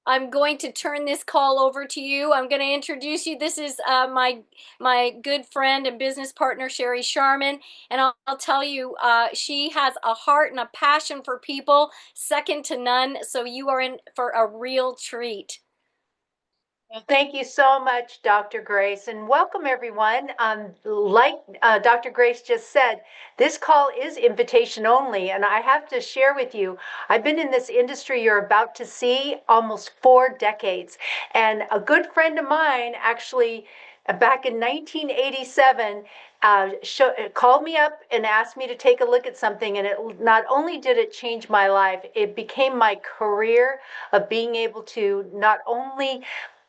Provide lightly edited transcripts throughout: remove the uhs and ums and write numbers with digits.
I'm going to turn this call over to you. I'm going to introduce you. This is my good friend and business partner, Sherry Sharman. And I'll tell you, she has a heart and a passion for people, second to none. So you are in for a real treat. Well, thank you so much, Dr. Grace, and welcome everyone. Like Dr. Grace just said, this call is invitation only, and I have to share with you, I've been in this industry you're about to see almost 4 decades, and a good friend of mine actually back in 1987 called me up and asked me to take a look at something, and it not only did it change my life, it became my career of being able to not only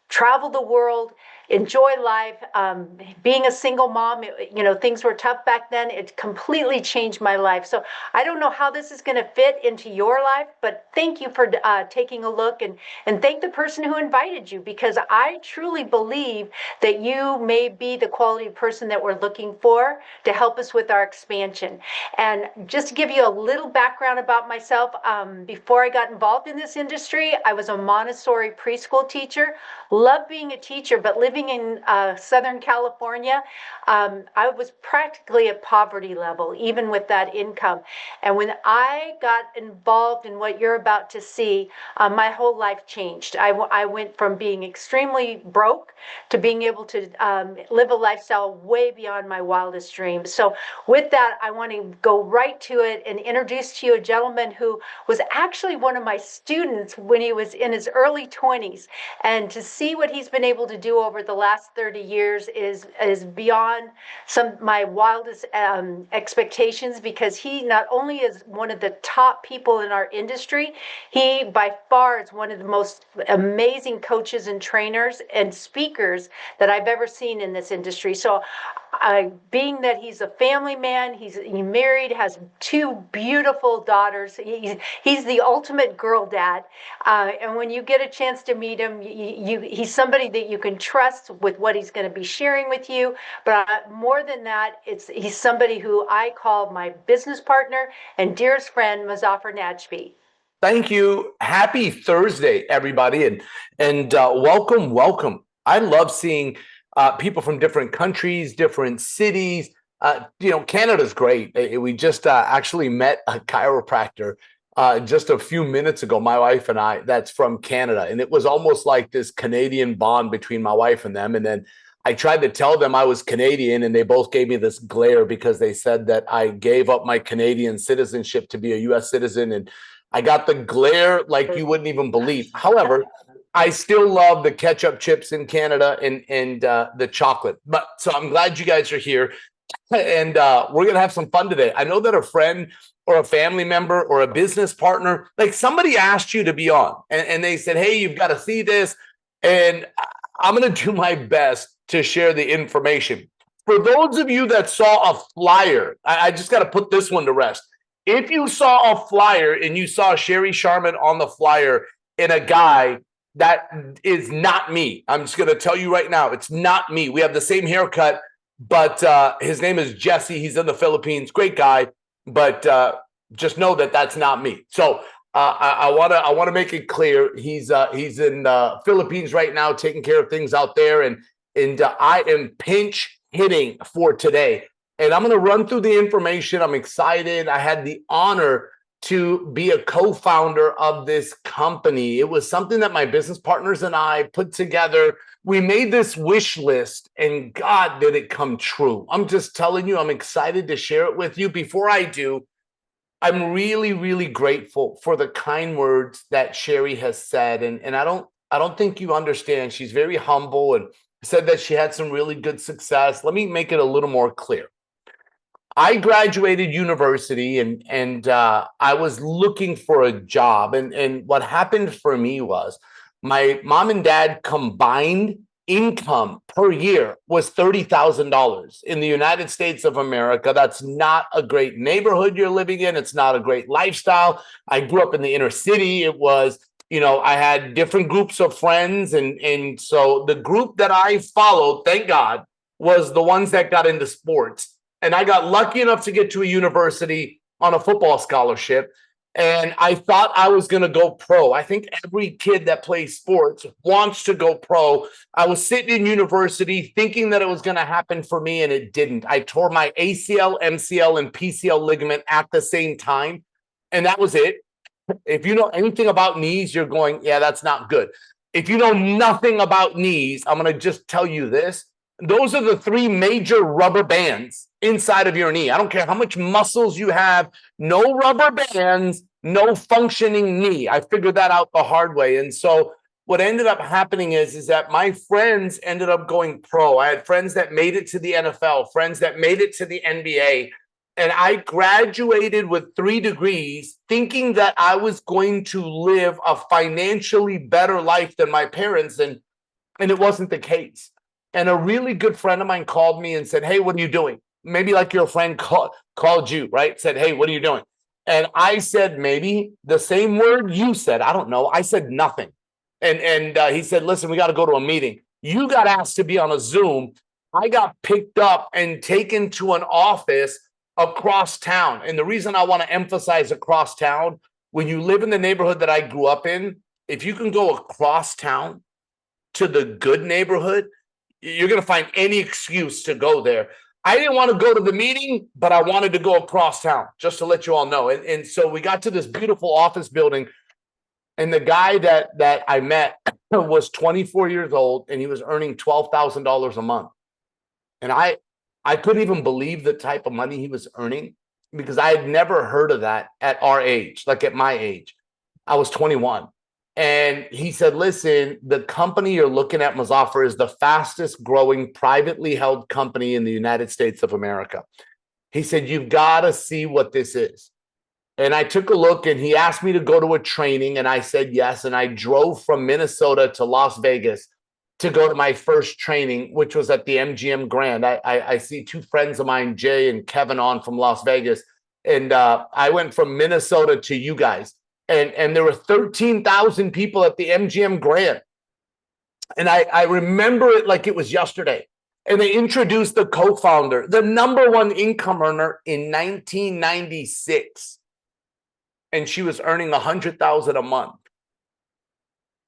travel the world, enjoy life. Being a single mom, things were tough back then. It completely changed my life. So I don't know how this is going to fit into your life, but thank you for taking a look, and thank the person who invited you, because I truly believe that you may be the quality person that we're looking for to help us with our expansion. And just to give you a little background about myself, before I got involved in this industry, I was a Montessori preschool teacher. Loved being a teacher, but living in Southern California, I was practically at poverty level, even with that income. And when I got involved in what you're about to see, my whole life changed. I went from being extremely broke to being able to live a lifestyle way beyond my wildest dreams. So with that, I want to go right to it and introduce to you a gentleman who was actually one of my students when he was in his early 20s. And to see what he's been able to do over the last 30 years is beyond my wildest expectations, because he not only is one of the top people in our industry, he by far is one of the most amazing coaches and trainers and speakers that I've ever seen in this industry. So being that he's a family man, he's married, has two beautiful daughters. He's the ultimate girl dad. And when you get a chance to meet him, he's somebody that you can trust with what he's going to be sharing with you. But more than that, he's somebody who I call my business partner and dearest friend, Muzaffar Najmi. Thank you. Happy Thursday, everybody, and welcome. I love seeing people from different countries, different cities. Canada's great. We just actually met a chiropractor just a few minutes ago, my wife and I, that's from Canada. And it was almost like this Canadian bond between my wife and them. And then I tried to tell them I was Canadian, and they both gave me this glare because they said that I gave up my Canadian citizenship to be a U.S. citizen. And I got the glare like you wouldn't even believe. However, I still love the ketchup chips in Canada and the chocolate. But so I'm glad you guys are here, and we're gonna have some fun today. I know that a friend or a family member or a business partner, like somebody asked you to be on, and they said, "Hey, you've got to see this," and I'm gonna do my best to share the information. For those of you that saw a flyer, I just got to put this one to rest. If you saw a flyer and you saw Sherry Sharman on the flyer and a guy, that is not me. I'm just going to tell you right now, it's not me. We have the same haircut, but his name is Jesse. He's in the Philippines. Great guy, but just know that that's not me. So I want to make it clear. He's in the Philippines right now, taking care of things out there, and I am pinch hitting for today. And I'm going to run through the information. I'm excited. I had the honor to be a co-founder of this company. It was something that my business partners and I put together. We made this wish list, and God, did it come true. I'm just telling you, I'm excited to share it with you. Before I do, I'm really, really grateful for the kind words that Sherry has said. And I don't think you understand. She's very humble and said that she had some really good success. Let me make it a little more clear. I graduated university and I was looking for a job. And what happened for me was my mom and dad combined income per year was $30,000 in the United States of America. That's not a great neighborhood you're living in. It's not a great lifestyle. I grew up in the inner city. It was, I had different groups of friends. And so the group that I followed, thank God, was the ones that got into sports. And I got lucky enough to get to a university on a football scholarship. And I thought I was going to go pro. I think every kid that plays sports wants to go pro. I was sitting in university thinking that it was going to happen for me, and it didn't. I tore my ACL, MCL, and PCL ligament at the same time, and that was it. If you know anything about knees, you're going, yeah, that's not good. If you know nothing about knees, I'm going to just tell you this. Those are the three major rubber bands inside of your knee. I don't care how much muscles you have, no rubber bands, no functioning knee. I figured that out the hard way. And so what ended up happening is that my friends ended up going pro. I had friends that made it to the NFL, friends that made it to the NBA. And I graduated with 3 degrees thinking that I was going to live a financially better life than my parents. And it wasn't the case. And a really good friend of mine called me and said, hey, what are you doing? Maybe like your friend called you, right? Said, hey, what are you doing? And I said, maybe the same word you said. I don't know. I said nothing. And he said, listen, we got to go to a meeting. You got asked to be on a Zoom. I got picked up and taken to an office across town. And the reason I want to emphasize across town, when you live in the neighborhood that I grew up in, if you can go across town to the good neighborhood, you're going to find any excuse to go there. I didn't want to go to the meeting, but I wanted to go across town, just to let you all know. And so we got to this beautiful office building, and the guy that I met was 24 years old, and he was earning $12,000 a month. And I couldn't even believe the type of money he was earning, because I had never heard of that at our age, like at my age. I was 21. And he said, listen, the company you're looking at, Muzaffar, is the fastest growing privately held company in the United States of America. He said, you've got to see what this is. And I took a look, and he asked me to go to a training, and I said yes. And I drove from Minnesota to Las Vegas to go to my first training, which was at the MGM Grand. I see 2 friends of mine, Jay and Kevin, on from Las Vegas. And I went from Minnesota to you guys. And there were 13,000 people at the MGM Grand. And I remember it like it was yesterday. And they introduced the co-founder, the #1 income earner in 1996. And she was earning $100,000 a month.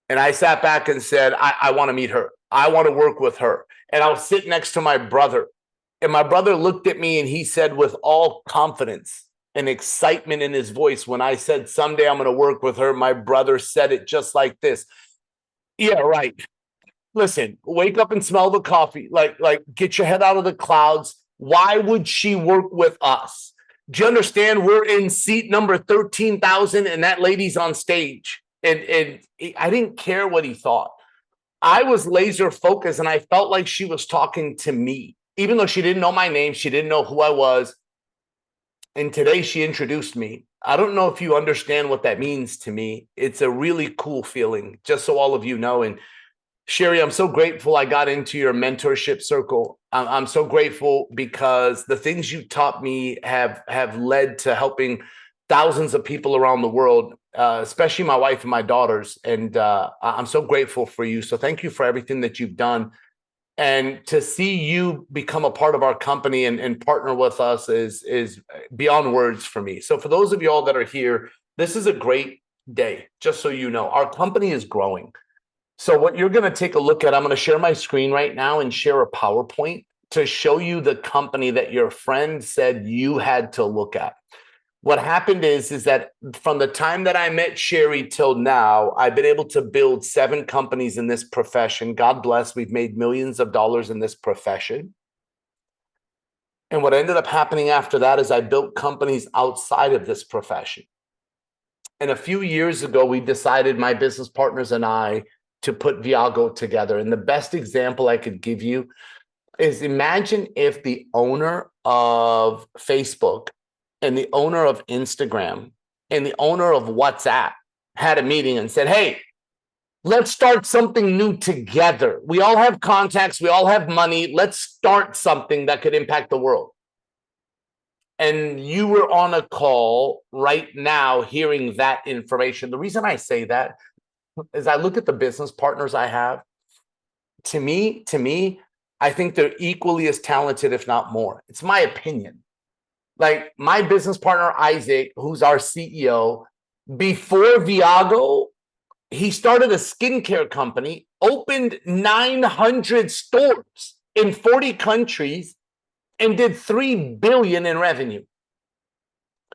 And I sat back and said, I want to meet her. I want to work with her. And I'll sit next to my brother. And my brother looked at me and he said, with all confidence and excitement in his voice, when I said, someday I'm going to work with her, my brother said it just like this. Yeah, right. Listen, wake up and smell the coffee. Like get your head out of the clouds. Why would she work with us? Do you understand? We're in seat number 13,000 and that lady's on stage. And I didn't care what he thought. I was laser focused, and I felt like she was talking to me, even though she didn't know my name. She didn't know who I was. And today she introduced me. I don't know if you understand what that means to me. It's a really cool feeling, just so all of you know. And Sherry, I'm so grateful I got into your mentorship circle. I'm so grateful because the things you taught me have led to helping thousands of people around the world, especially my wife and my daughters. And I'm so grateful for you. So thank you for everything that you've done. And to see you become a part of our company and partner with us is beyond words for me. So for those of you all that are here, this is a great day, just so you know. Our company is growing. So what you're going to take a look at, I'm going to share my screen right now and share a PowerPoint to show you the company that your friend said you had to look at. What happened is that from the time that I met Sherry till now, I've been able to build 7 companies in this profession. God bless, we've made millions of dollars in this profession. And what ended up happening after that is I built companies outside of this profession. And a few years ago, we decided, my business partners and I, to put Viago together. And the best example I could give you is, imagine if the owner of Facebook and the owner of Instagram and the owner of WhatsApp had a meeting and said, hey, let's start something new together. We all have contacts. We all have money. Let's start something that could impact the world. And you were on a call right now hearing that information. The reason I say that is I look at the business partners I have. To me, I think they're equally as talented, if not more. It's my opinion. Like my business partner, Isaac, who's our CEO, Before Viago, he started a skincare company, opened 900 stores in 40 countries, and did $3 billion in revenue.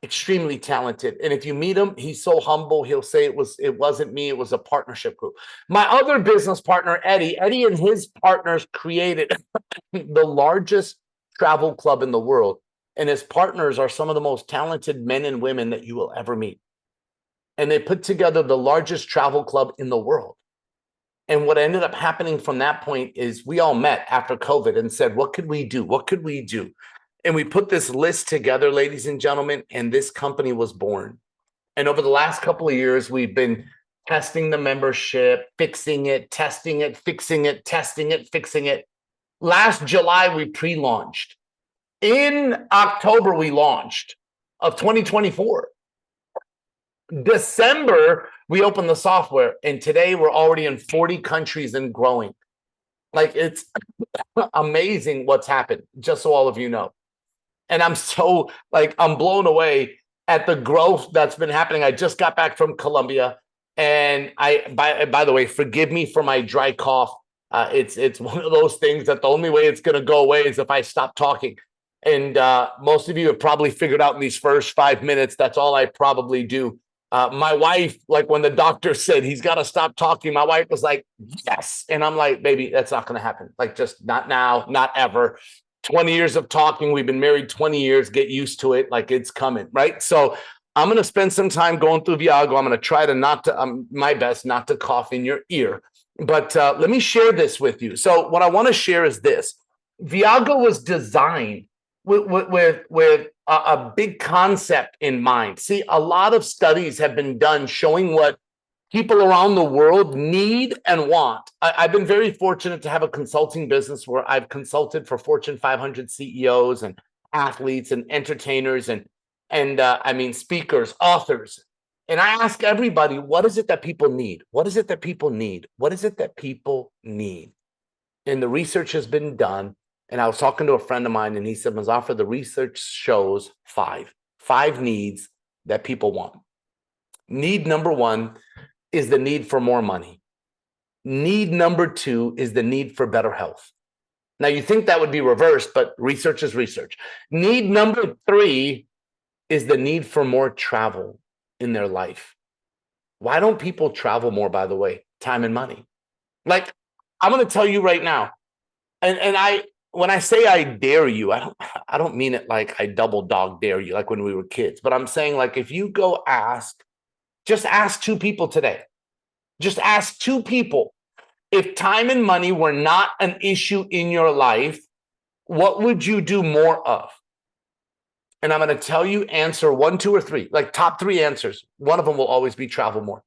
Extremely talented. And if you meet him, he's so humble. He'll say it wasn't me, it was a partnership group. My other business partner, Eddie and his partners created the largest travel club in the world. And his partners are some of the most talented men and women that you will ever meet. And they put together the largest travel club in the world. And what ended up happening from that point is we all met after COVID and said, what could we do? What could we do? And we put this list together, ladies and gentlemen, and this company was born. And over the last couple of years, we've been testing the membership, fixing it, testing it, fixing it, testing it, fixing it. Last July, we pre-launched. In October, we launched of 2024. December, we opened the software, and today we're already in 40 countries and growing. Like, it's amazing what's happened, just so all of you know. And I'm so, I'm blown away at the growth that's been happening. I just got back from Colombia, and by the way, forgive me for my dry cough. It's one of those things that the only way it's going to go away is if I stop talking. And most of you have probably figured out in these first 5 minutes, that's all I probably do. My wife, when the doctor said he's got to stop talking, my wife was like, yes. And I'm like, baby, that's not going to happen. Just not now, not ever. 20 years of talking. We've been married 20 years. Get used to it. It's coming, right? So I'm going to spend some time going through Viago. I'm going to try to my best not to cough in your ear. But let me share this with you. So what I want to share is this. Viago was designed with a big concept in mind. See, a lot of studies have been done showing what people around the world need and want. I've been very fortunate to have a consulting business where I've consulted for Fortune 500 CEOs and athletes and entertainers and speakers, authors. And I ask everybody, what is it that people need? What is it that people need? What is it that people need? And the research has been done. And I was talking to a friend of mine, and he said, Muzaffar, the research shows five needs that people want. Need number one is the need for more money. Need number two is the need for better health. Now, you think that would be reversed, but research is research. Need number three is the need for more travel in their life. Why don't people travel more, by the way? Time and money. I'm going to tell you right now, when I say I dare you, I don't mean it like I double dog dare you, like when we were kids, but I'm saying if you go just ask two people today. Just ask two people. If time and money were not an issue in your life, what would you do more of? And I'm going to tell you answer 1, 2, or 3, top 3 answers. One of them will always be travel more.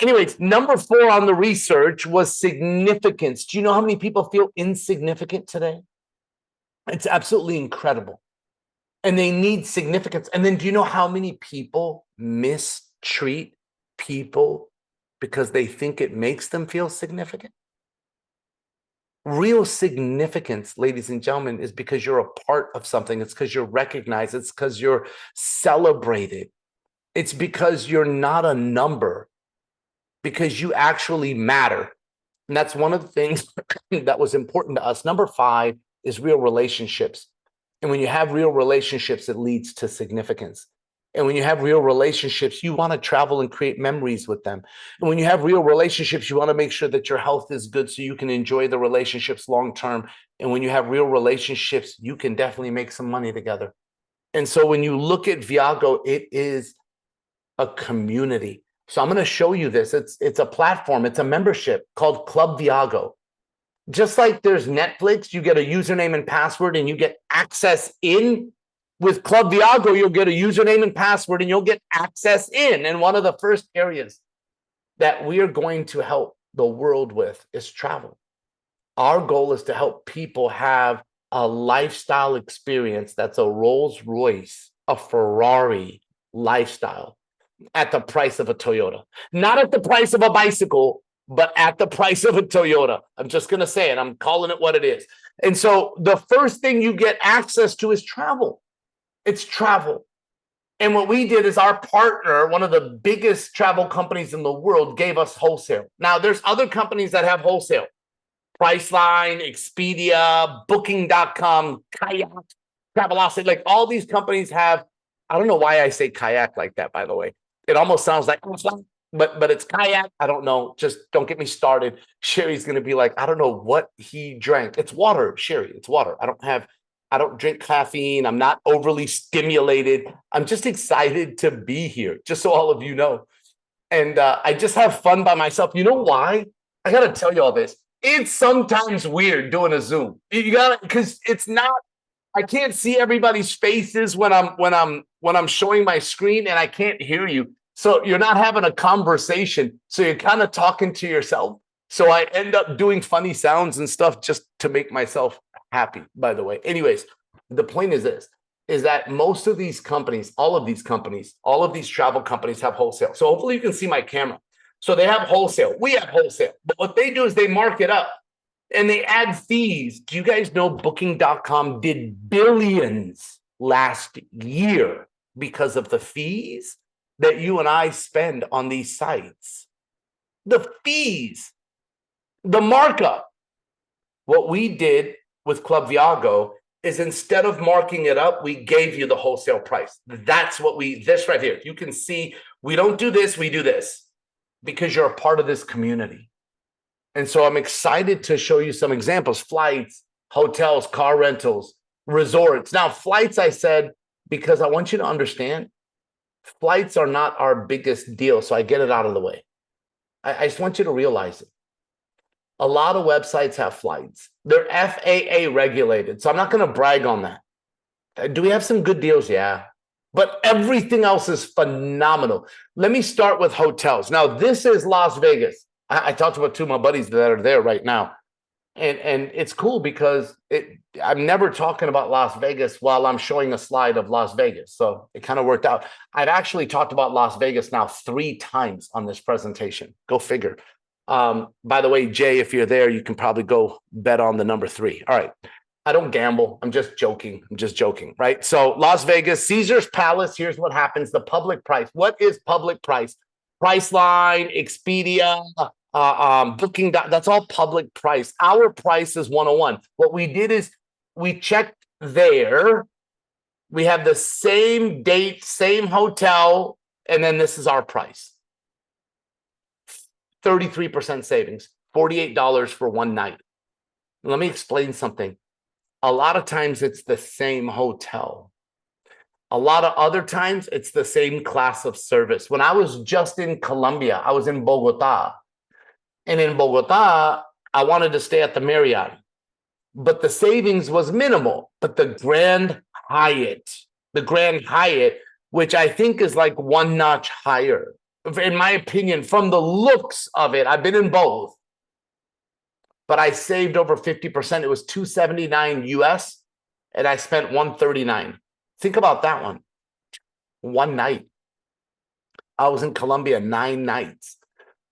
Anyways, number 4 on the research was significance. Do you know how many people feel insignificant today? It's absolutely incredible. And they need significance. And then do you know how many people mistreat people because they think it makes them feel significant? Real significance, ladies and gentlemen, is because you're a part of something. It's because you're recognized. It's because you're celebrated. It's because you're not a number, because you actually matter. And that's one of the things that was important to us. Number 5 is real relationships. And when you have real relationships, it leads to significance. And when you have real relationships, you want to travel and create memories with them. And when you have real relationships, you want to make sure that your health is good so you can enjoy the relationships long term. And when you have real relationships, you can definitely make some money together. And so when you look at Viago, it is a community. So I'm going to show you this. It's a platform. It's a membership called Club Viago. Just like there's Netflix, you get a username and password and you get access in. With Club Viago, you'll get a username and password and you'll get access in. And one of the first areas that we are going to help the world with is travel. Our goal is to help people have a lifestyle experience that's a Rolls Royce, a Ferrari lifestyle at the price of a Toyota. Not at the price of a bicycle, but at the price of a Toyota. I'm just going to say it. I'm calling it what it is. And so the first thing you get access to is travel. It's travel. And what we did is our partner, one of the biggest travel companies in the world, gave us wholesale. Now, there's other companies that have wholesale. Priceline, Expedia, Booking.com, Kayak, Travelocity, like all these companies have, I don't know why I say kayak like that, by the way. It almost sounds like, but it's kayak. I don't know. Just don't get me started. Sherry's going to be like, I don't know what he drank. It's water, Sherry. It's water. I don't drink caffeine. I'm not overly stimulated. I'm just excited to be here, just so all of you know. And I just have fun by myself. You know why? I got to tell you all this. It's sometimes weird doing a Zoom. You got to, because it's not, I can't see everybody's faces when I'm showing my screen, and I can't hear you. So you're not having a conversation. So you're kind of talking to yourself. So I end up doing funny sounds and stuff just to make myself happy, by the way. Anyways, the point is this, is that most of these companies, all of these travel companies have wholesale. So hopefully you can see my camera. So they have wholesale. We have wholesale. But what they do is they mark it up and they add fees. Do you guys know Booking.com did billions last year because of the fees that you and I spend on these sites? The fees, the markup. What we did with Club Viago is instead of marking it up, we gave you the wholesale price. That's what this right here. You can see we don't do this, we do this because you're a part of this community. And so I'm excited to show you some examples: flights, hotels, car rentals, resorts. Now, flights, I said, because I want you to understand, flights are not our biggest deal. So I get it out of the way. I just want you to realize it. A lot of websites have flights. They're FAA regulated. So I'm not going to brag on that. Do we have some good deals? Yeah. But everything else is phenomenal. Let me start with hotels. Now, this is Las Vegas. I talked about two of my buddies that are there right now. And it's cool because I'm never talking about Las Vegas while I'm showing a slide of Las Vegas. So it kind of worked out. I've actually talked about Las Vegas now 3 times on this presentation. Go figure. By the way, Jay, if you're there, you can probably go bet on the number 3. All right. I don't gamble. I'm just joking. Right? So Las Vegas, Caesar's Palace. Here's what happens. The public price. What is public price? Priceline, Expedia, Booking. That's all public price. Our price is 101. What we did is we checked there. We have the same date, same hotel, and then this is our price. 33% savings, $48 for one night. Let me explain something. A lot of times it's the same hotel. A lot of other times it's the same class of service. When I was just in Colombia, I was in Bogota. And in Bogota, I wanted to stay at the Marriott. But the savings was minimal. But the Grand Hyatt, which I think is like one notch higher, in my opinion, from the looks of it, I've been in both, but I saved over 50%. It was $279 US, and I spent $139. Think about that one. One night. I was in Colombia 9 nights.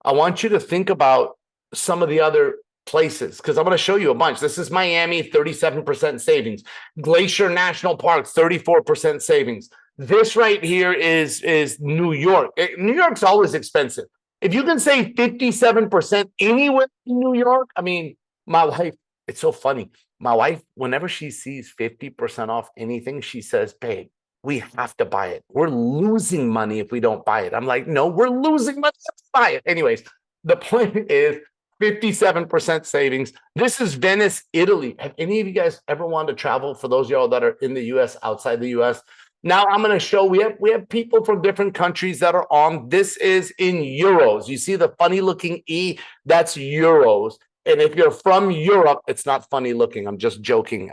I want you to think about some of the other places because I'm going to show you a bunch. This is Miami, 37% savings. Glacier National Park, 34% savings. This right here is New York. New York's always expensive. If you can save 57% anywhere in New York, I mean, my wife, it's so funny. My wife, whenever she sees 50% off anything, she says, babe, we have to buy it. We're losing money if we don't buy it. I'm like, no, we're losing money. Let's buy it. Anyways, the point is 57% savings. This is Venice, Italy. Have any of you guys ever wanted to travel? For those of y'all that are in the U.S., outside the U.S., now I'm going to show we have people from different countries that are on. This is in euros. You see the funny looking E? That's euros. And if you're from Europe, it's not funny looking. I'm just joking.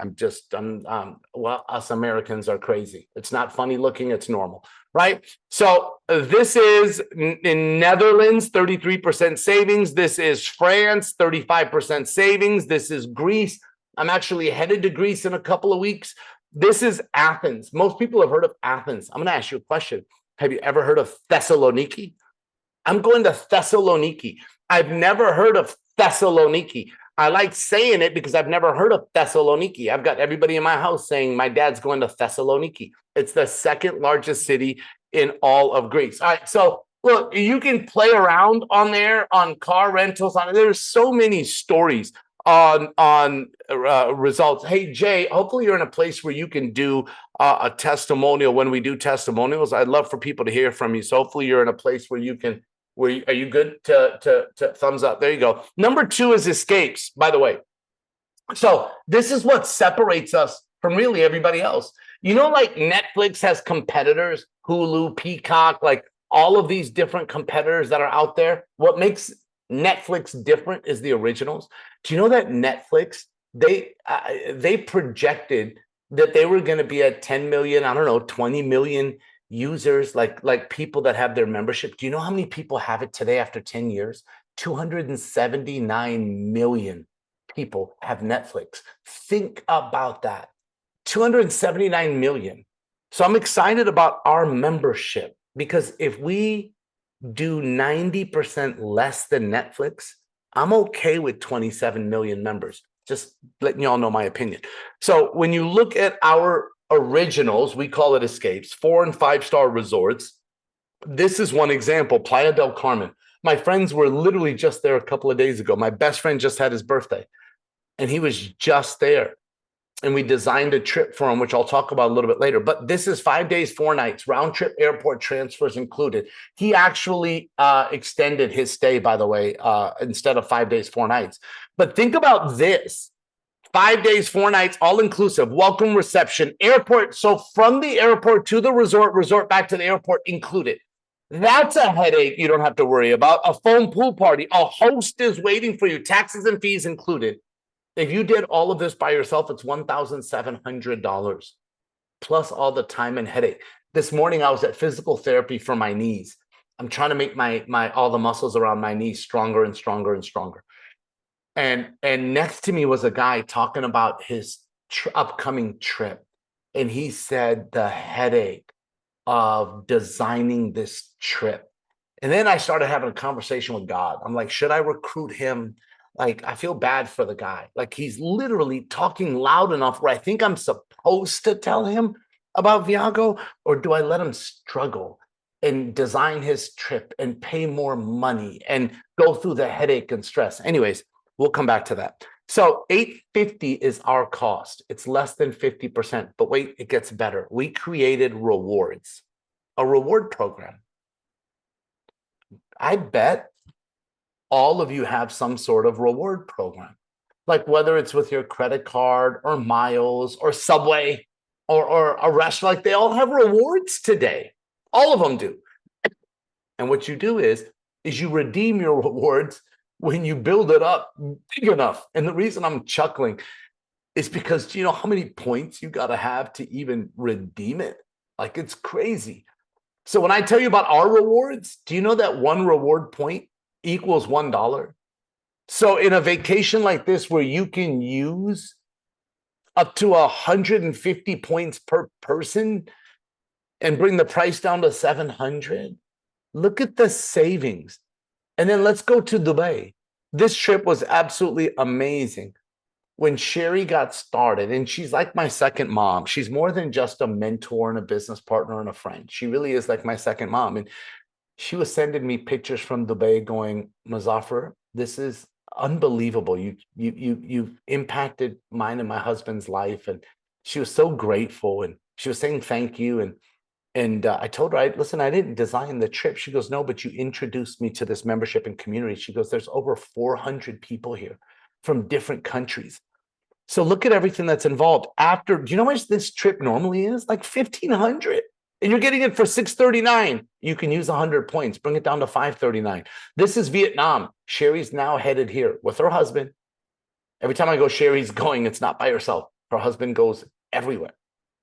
Well, us Americans are crazy. It's not funny looking. It's normal, right? So this is in Netherlands, 33% savings. This is France, 35% savings. This is Greece. I'm actually headed to Greece in a couple of weeks. This is Athens. Most people have heard of Athens. I'm going to ask you a question. Have you ever heard of Thessaloniki? I'm going to Thessaloniki. I've never heard of Thessaloniki. I like saying it because I've never heard of Thessaloniki. I've got everybody in my house saying my dad's going to Thessaloniki. It's the second largest city in all of Greece. All right, so look, you can play around on there on car rentals. There's so many stories on results. Hey Jay, hopefully you're in a place where you can do a testimonial. When we do testimonials, I'd love for people to hear from you. So hopefully you're in a place where you can. Are you good to thumbs up? There you go. Number 2 is escapes, by the way. So this is what separates us from really everybody else. You know, like Netflix has competitors, Hulu, Peacock, like all of these different competitors that are out there. What makes Netflix different is the originals. Do you know that Netflix, they projected that they were going to be at 10 million, I don't know, 20 million users, like people that have their membership. Do you know how many people have it today after 10 years? 279 million people have Netflix. Think about that. 279 million. So I'm excited about our membership because if we do 90% less than Netflix, I'm okay with 27 million members. Just letting y'all know my opinion. So when you look at our originals, we call it escapes, 4 and 5-star resorts. This is one example, Playa del Carmen. My friends were literally just there a couple of days ago. My best friend just had his birthday and he was just there. And we designed a trip for him, which I'll talk about a little bit later. But this is 5 days, 4 nights, round trip airport transfers included. He actually extended his stay, by the way, instead of 5 days, 4 nights. But think about this. 5 days, 4 nights, all inclusive, welcome reception, airport. So from the airport to the resort back to the airport included. That's a headache you don't have to worry about. A foam pool party, a host is waiting for you, taxes and fees included. If you did all of this by yourself, it's $1,700 plus all the time and headache. This morning, I was at physical therapy for my knees. I'm trying to make my all the muscles around my knees stronger and stronger and stronger. And next to me was a guy talking about his upcoming trip. And he said the headache of designing this trip. And then I started having a conversation with God. I'm like, should I recruit him? Like, I feel bad for the guy. Like, he's literally talking loud enough where I think I'm supposed to tell him about Viago, or do I let him struggle and design his trip and pay more money and go through the headache and stress? Anyways, we'll come back to that. So $850 is our cost. It's less than 50%, but wait, it gets better. We created rewards, a reward program. I bet all of you have some sort of reward program, like whether it's with your credit card or miles or Subway or a restaurant, like they all have rewards today. All of them do. And what you do is you redeem your rewards when you build it up big enough. And the reason I'm chuckling is because do you know how many points you got to have to even redeem it? Like, it's crazy. So when I tell you about our rewards, do you know that one reward point equals $1? So in a vacation like this where you can use up to 150 points per person and bring the price down to 700, look at the savings. And then let's go to Dubai. This trip was absolutely amazing. When Sherry got started, and she's like my second mom, she's more than just a mentor and a business partner and a friend. She really is like my second mom. And she was sending me pictures from Dubai going, Muzaffar, this is unbelievable. You've impacted mine and my husband's life. And she was so grateful. And she was saying thank you. And I told her, listen, I didn't design the trip. She goes, no, but you introduced me to this membership and community. She goes, there's over 400 people here from different countries. So look at everything that's involved. After, do you know how much this trip normally is? Like $1,500. And you're getting it for $639. You can use 100 points, bring it down to $539. This is Vietnam. Sherry's now headed here with her husband. Every time I go, Sherry's going, it's not by herself. Her husband goes everywhere.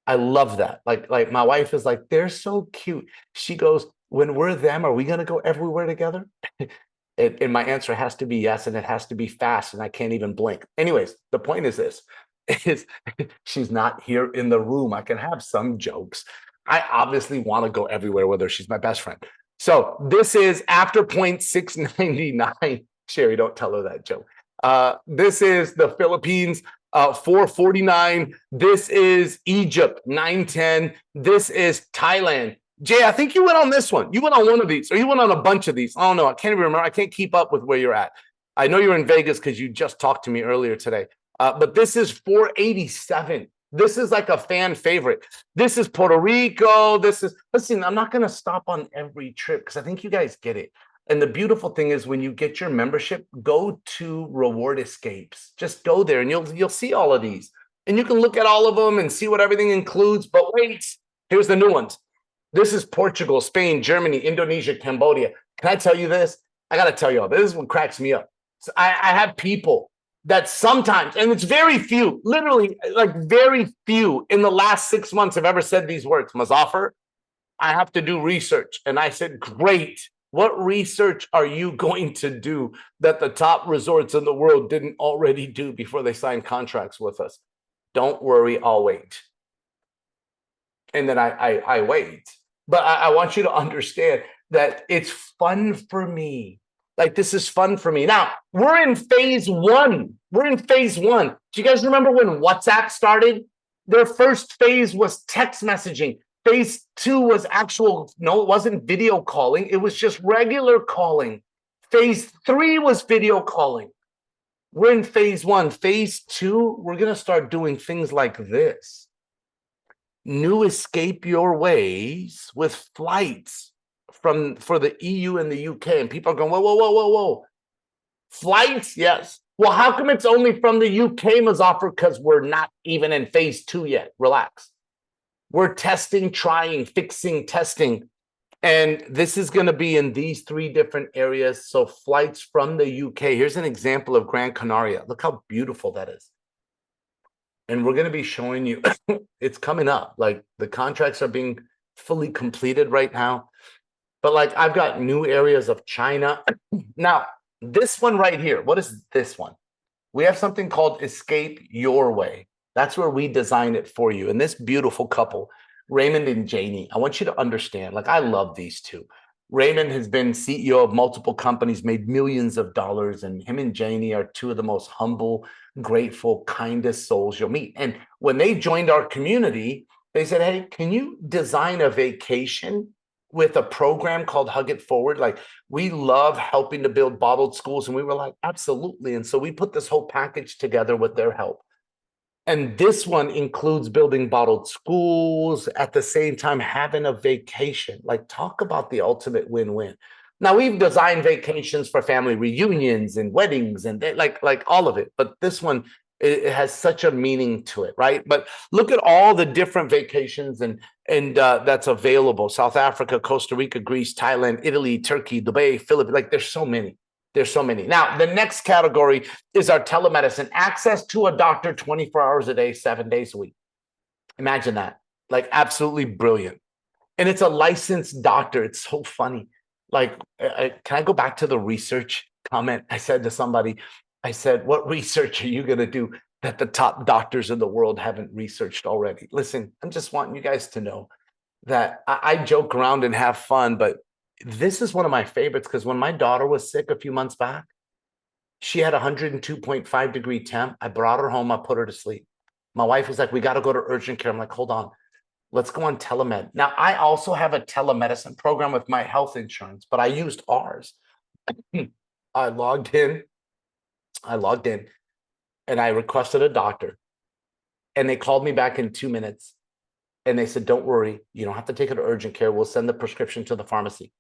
I love that. Like my wife is like, they're so cute. She goes, when we're them, are we going to go everywhere together? And my answer has to be yes, and it has to be fast, and I can't even blink. Anyways, the point is this, is she's not here in the room. I can have some jokes. I obviously want to go everywhere with her. She's my best friend. So this is after point 699. Sherry, don't tell her that joke. This is the Philippines, 449. This is Egypt, 910. This is Thailand. Jay, I think you went on this one. You went on one of these, or you went on a bunch of these. I don't know. I can't even remember. I can't keep up with where you're at. I know you're in Vegas because you just talked to me earlier today. But this is 487. This is like a fan favorite. This is Puerto Rico. Listen, I'm not going to stop on every trip because I think you guys get it. And the beautiful thing is when you get your membership, go to Reward Escapes. Just go there and you'll see all of these. And you can look at all of them and see what everything includes. But wait, here's the new ones. This is Portugal, Spain, Germany, Indonesia, Cambodia. Can I tell you this? I got to tell you all, this is what cracks me up. So I have people that sometimes, and it's very few, literally like very few in the last 6 months have ever said these words, Muzaffar, I have to do research. And I said, great. What research are you going to do that the top resorts in the world didn't already do before they signed contracts with us? Don't worry, I'll wait. And then I wait. But I want you to understand that it's fun for me. Like, this is fun for me. Now, we're in phase one. We're in phase one. Do you guys remember when WhatsApp started? Their first phase was text messaging. Phase two was no, it wasn't video calling. It was just regular calling. Phase three was video calling. We're in phase one. Phase two, we're going to start doing things like this. New Escape Your Ways with flights for the EU and the UK. And people are going, whoa. Flights? Yes. Well, how come it's only from the UK, Muzaffar? Because we're not even in phase two yet. Relax. We're testing, trying, fixing, testing. And this is going to be in these three different areas. So flights from the UK. Here's an example of Gran Canaria. Look how beautiful that is. And we're going to be showing you, it's coming up. Like, the contracts are being fully completed right now. But like, I've got new areas of China. Now, this one right here, what is this one? We have something called Escape Your Way. That's where we design it for you. And this beautiful couple, Raymond and Janie, I want you to understand, like, I love these two. Raymond has been CEO of multiple companies, made millions of dollars, and him and Janie are two of the most humble, grateful, kindest souls you'll meet. And when they joined our community, they said, hey, can you design a vacation with a program called Hug It Forward? Like, we love helping to build bottled schools. And we were like, absolutely. And so we put this whole package together with their help. And this one includes building bottled schools, at the same time having a vacation. Like, talk about the ultimate win-win. Now, we've designed vacations for family reunions and weddings and like all of it. But this one, it has such a meaning to it, right? But look at all the different vacations and that's available. South Africa, Costa Rica, Greece, Thailand, Italy, Turkey, Dubai, Philippines. Like, there's so many. There's so many. Now, the next category is our telemedicine, access to a doctor 24 hours a day, 7 days a week. Imagine that. Like, absolutely brilliant. And it's a licensed doctor. It's so funny. Like, can I go back to the research comment? I said to somebody, I said, what research are you going to do that the top doctors in the world haven't researched already? Listen, I'm just wanting you guys to know that I joke around and have fun, but this is one of my favorites, because when my daughter was sick a few months back, she had 102.5 degree temp. I brought her home. I put her to sleep. My wife was like, we got to go to urgent care. I'm like, hold on. Let's go on telemed. Now, I also have a telemedicine program with my health insurance, but I used ours. I logged in and I requested a doctor, and they called me back in 2 minutes. And they said, don't worry, you don't have to take her to urgent care. We'll send the prescription to the pharmacy.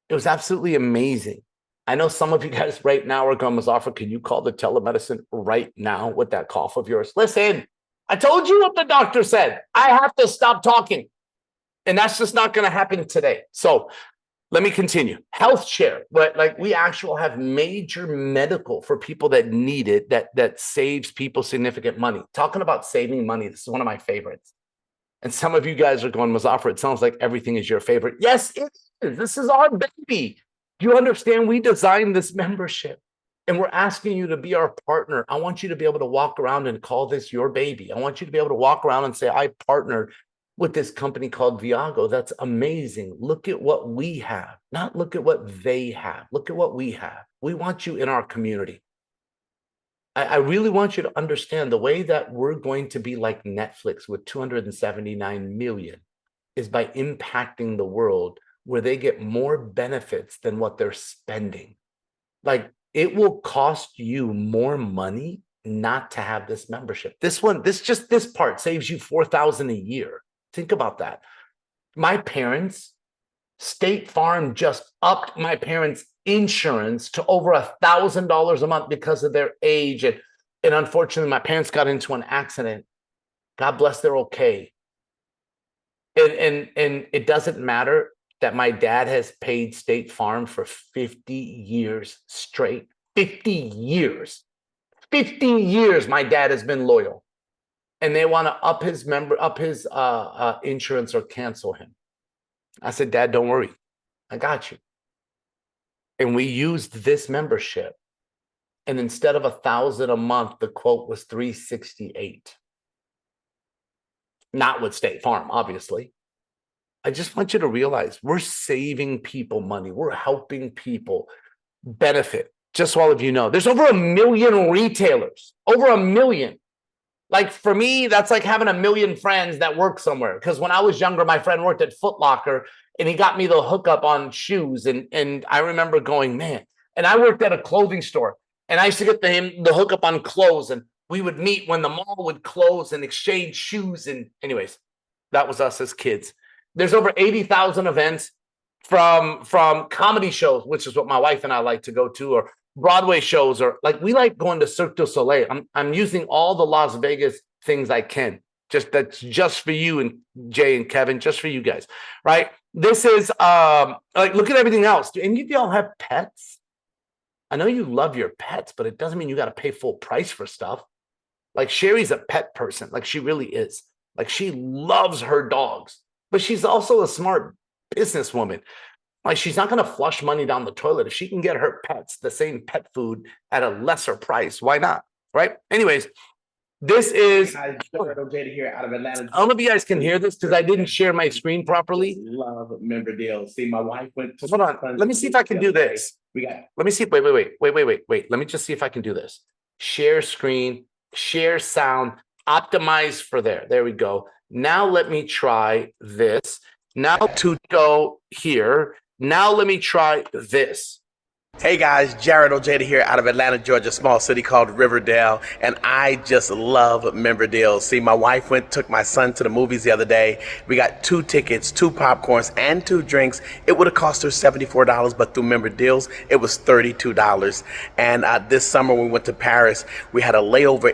It was absolutely amazing. I know some of you guys right now are going, Muzaffar, can you call the telemedicine right now with that cough of yours? Listen, I told you what the doctor said. I have to stop talking. And that's just not going to happen today. So let me continue. Health share, but like, we actually have major medical for people that need it, that saves people significant money. Talking about saving money, this is one of my favorites. And some of you guys are going, Muzaffar, it sounds like everything is your favorite. Yes, it is. This is our baby. Do you understand? We designed this membership, and we're asking you to be our partner. I want you to be able to walk around and call this your baby. I want you to be able to walk around and say, I partnered with this company called Viago. That's amazing. Look at what we have, not look at what they have. Look at what we have. We want you in our community. I really want you to understand the way that we're going to be like Netflix with 279 million is by impacting the world where they get more benefits than what they're spending. Like it will cost you more money not to have this membership. This part saves you 4,000 a year. Think about that. My parents, State Farm just upped my parents' insurance to over $1,000 a month because of their age. And unfortunately, my parents got into an accident. God bless, they're okay. And it doesn't matter that my dad has paid State Farm for 50 years straight. 50 years. 50 years my dad has been loyal. And they want to up his insurance or cancel him. I said, Dad, don't worry. I got you. And we used this membership. And instead of $1,000 a month, the quote was $368. Not with State Farm, obviously. I just want you to realize we're saving people money. We're helping people benefit. Just so all of you know, there's over 1 million retailers, over 1 million. Like for me, that's like having 1 million friends that work somewhere. Because when I was younger, my friend worked at Foot Locker and he got me the hookup on shoes. And I remember going, man, and I worked at a clothing store and I used to get the hookup on clothes. And we would meet when the mall would close and exchange shoes. And anyways, that was us as kids. There's over 80,000 events from comedy shows, which is what my wife and I like to go to, or Broadway shows, or like we like going to Cirque du Soleil. I'm using all the Las Vegas things I can. That's just for you and Jay and Kevin, just for you guys, right? This is like look at everything else. Do any of y'all have pets? I know you love your pets, but it doesn't mean you got to pay full price for stuff. Like Sherry's a pet person, like she really is. Like she loves her dogs, but she's also a smart businesswoman. Like she's not going to flush money down the toilet. If she can get her pets the same pet food at a lesser price, why not? Right? Anyways, this is. I don't know if you guys can hear this because I didn't share my screen properly. Love member deals. See, my wife went. Hold on. Let me see if I can do this. Let me see. Wait. Let me just see if I can do this. Share screen, share sound, optimize for there. There we go. Now let me try this. Now to go here. Now let me try this. Hey guys, Jared Ojeda here out of Atlanta, Georgia, small city called Riverdale, and I just love member deals. See, my wife took my son to the movies the other day. We got 2 tickets, 2 popcorns, and 2 drinks. It would have cost her $74, but through member deals, it was $32. And this summer when we went to Paris, we had a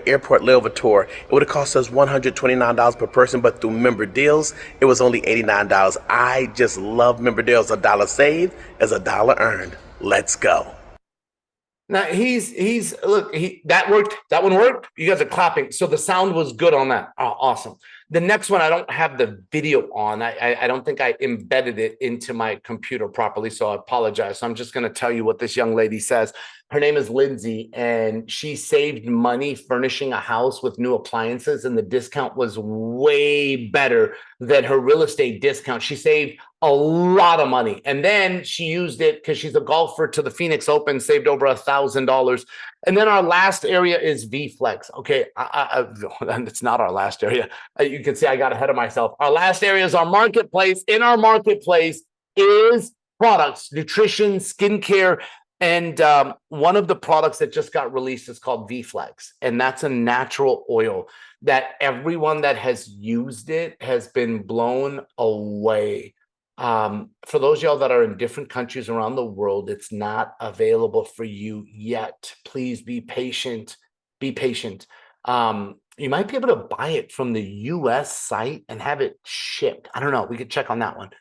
airport layover tour. It would have cost us $129 per person, but through member deals, it was only $89. I just love member deals. $1 saved is $1 earned. Let's go. Now that worked. That one worked. You guys are clapping. So the sound was good on that. Oh, awesome. The next one, I don't have the video on. I don't think I embedded it into my computer properly, so I apologize. So I'm just going to tell you what this young lady says. Her name is Lindsay, and she saved money furnishing a house with new appliances, and the discount was way better than her real estate discount. She saved a lot of money, and then she used it because she's a golfer to the Phoenix Open, saved over $1,000. And then our last area is VFlex. Okay, it's not our last area. You can see I got ahead of myself. Our last area is our marketplace. In our marketplace is products, nutrition, skincare, and one of the products that just got released is called VFlex, and that's a natural oil that everyone that has used it has been blown away. For those of y'all that are in different countries around the world, it's not available for you yet. Please be patient. Be patient. You might be able to buy it from the US site and have it shipped. I don't know. We could check on that one.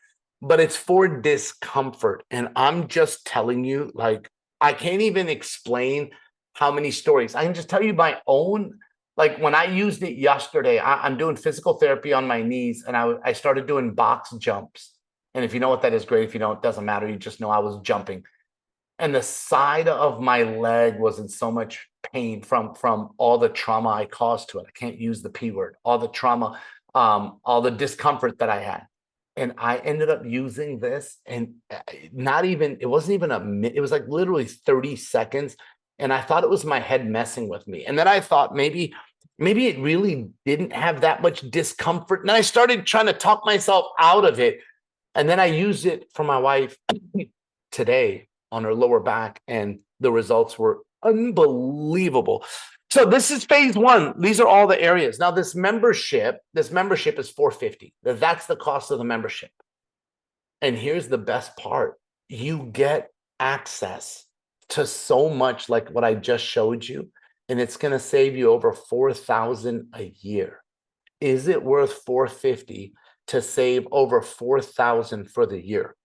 But it's for discomfort. And I'm just telling you, like, I can't even explain how many stories. I can just tell you my own. Like when I used it yesterday, I'm doing physical therapy on my knees, and I started doing box jumps. And if you know what that is, great. If you don't, it doesn't matter. You just know I was jumping. And the side of my leg was in so much pain from all the trauma I caused to it. I can't use the P word. All the trauma, all the discomfort that I had. And I ended up using this, and it wasn't even it was like literally 30 seconds. And I thought it was my head messing with me. And then I thought maybe it really didn't have that much discomfort. And then I started trying to talk myself out of it. And then I used it for my wife today on her lower back, and the results were unbelievable. So this is phase one. These are all the areas. Now this membership is $450. That's the cost of the membership. And here's the best part. You get access to so much like what I just showed you, and it's going to save you over $4,000 a year. Is it worth $450 to save over $4,000 for the year?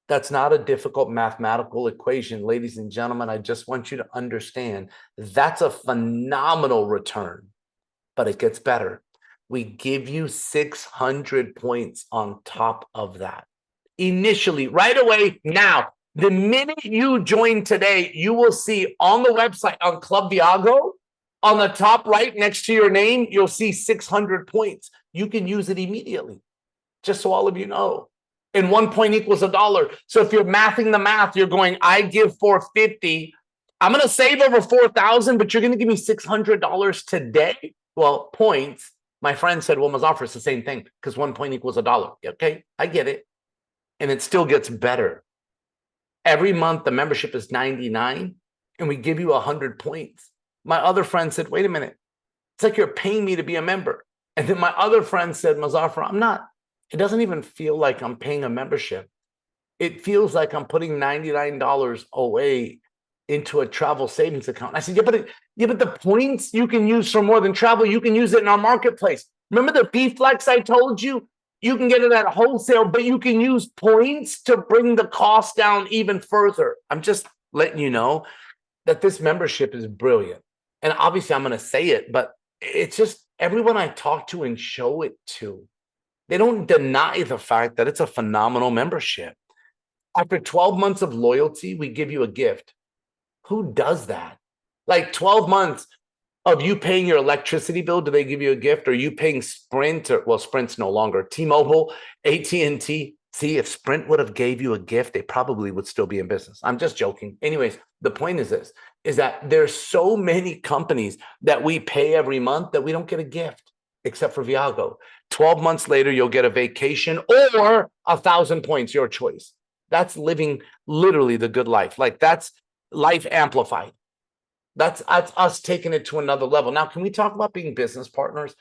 That's not a difficult mathematical equation, ladies and gentlemen. I just want you to understand that's a phenomenal return, but it gets better. We give you 600 points on top of that. Initially, right away, now, the minute you join today, you will see on the website, on Club Viago, on the top right next to your name, you'll see 600 points. You can use it immediately, just so all of you know. And 1 point equals $1. So if you're mathing the math, you're going, I give $450. I'm going to save over $4,000, but you're going to give me $600 today. Well, points. My friend said, well, Mazafar, it's the same thing because 1 point equals $1. Okay, I get it. And it still gets better. Every month, the membership is $99, and we give you 100 points. My other friend said, wait a minute. It's like you're paying me to be a member. And then my other friend said, Mazafar, I'm not. It doesn't even feel like I'm paying a membership. It feels like I'm putting $99 away into a travel savings account. I said, yeah, but the points you can use for more than travel, you can use it in our marketplace. Remember the B-Flex I told you? You can get it at wholesale, but you can use points to bring the cost down even further. I'm just letting you know that this membership is brilliant. And obviously I'm going to say it, but it's just everyone I talk to and show it to, they don't deny the fact that it's a phenomenal membership. After 12 months of loyalty, we give you a gift. Who does that? Like 12 months of you paying your electricity bill, do they give you a gift? Or you paying Sprint, or well, Sprint's no longer, T-Mobile, AT&T? See, if Sprint would have gave you a gift, they probably would still be in business. I'm just joking. Anyways, the point is this, is that there's so many companies that we pay every month that we don't get a gift, except for Viago. 12 months later, you'll get a vacation or 1,000 points, your choice. That's living literally the good life. Like that's life amplified. That's us taking it to another level. Now, can we talk about being business partners?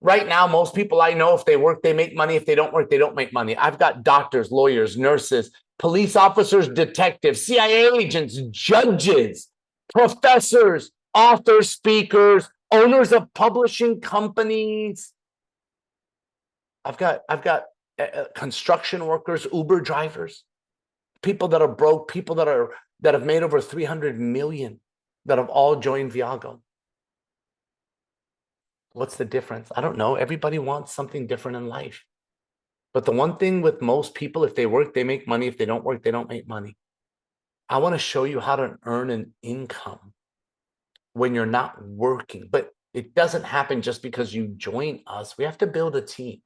Right now, most people I know, if they work, they make money. If they don't work, they don't make money. I've got doctors, lawyers, nurses, police officers, detectives, CIA agents, judges, professors, authors, speakers, owners of publishing companies. I've got construction workers, Uber drivers, people that are broke, people that have made over 300 million that have all joined Viago. What's the difference? I don't know. Everybody wants something different in life. But the one thing with most people, if they work, they make money. If they don't work, they don't make money. I want to show you how to earn an income when you're not working. But it doesn't happen just because you join us. We have to build a team.